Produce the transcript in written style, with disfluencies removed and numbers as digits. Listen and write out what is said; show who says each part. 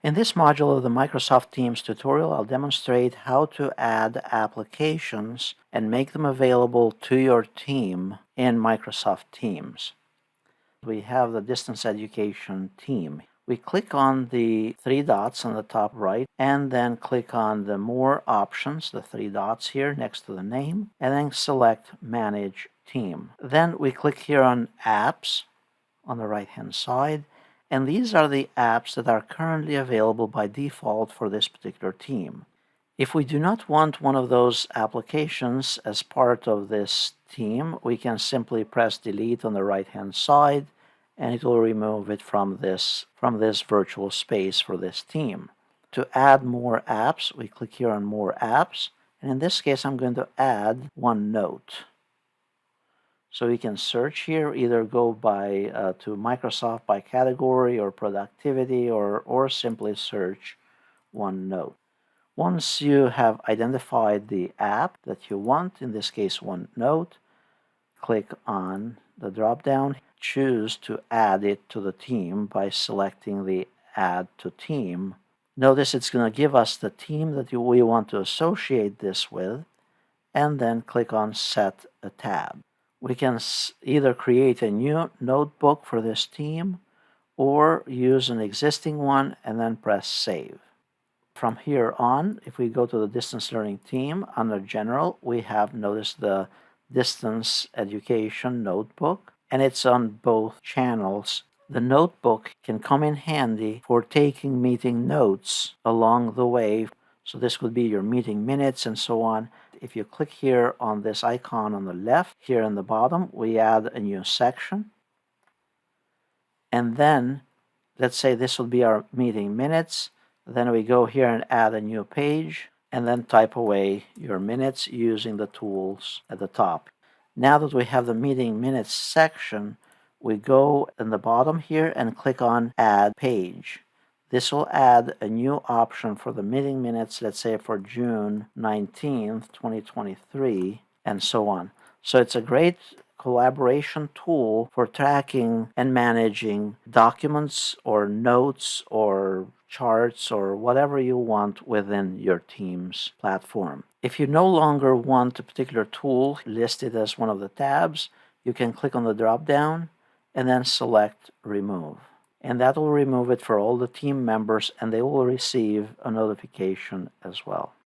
Speaker 1: In this module of the Microsoft Teams tutorial, I'll demonstrate how to add applications and make them available to your team in Microsoft Teams. We have the distance education team. We click on the three dots on the top right and then click on the more options, the three dots here next to the name, and then select Manage Team. Then we click here on Apps on the right hand side, and these are the apps that are currently available by default for this particular team. If we do not want one of those applications as part of this team, we can simply press delete on the right hand side and it will remove it from this virtual space for this team. To add more apps, we click here on more apps, and in this case I'm going to add OneNote. So we can search here, either go to Microsoft by category or productivity, or simply search OneNote. Once you have identified the app that you want, in this case OneNote, click on the drop-down, choose to add it to the team by selecting the Add to Team. Notice it's going to give us the team that we want to associate this with, and then click on Set a Tab. We can either create a new notebook for this team or use an existing one and then press Save. From here on, if we go to the distance learning team, under General, we have, notice, the distance education notebook, and it's on both channels. The notebook can come in handy for taking meeting notes along the way. So this would be your meeting minutes and so on. If you click here on this icon on the left, here in the bottom, we add a new section. And then, let's say this will be our meeting minutes. Then we go here and add a new page, and then type away your minutes using the tools at the top. Now that we have the meeting minutes section, we go in the bottom here and click on Add Page. This will add a new option for the meeting minutes, let's say for June 19th, 2023, and so on. So it's a great collaboration tool for tracking and managing documents or notes or charts or whatever you want within your Teams platform. If you no longer want a particular tool listed as one of the tabs, you can click on the drop-down and then select Remove. And that will remove it for all the team members, and they will receive a notification as well.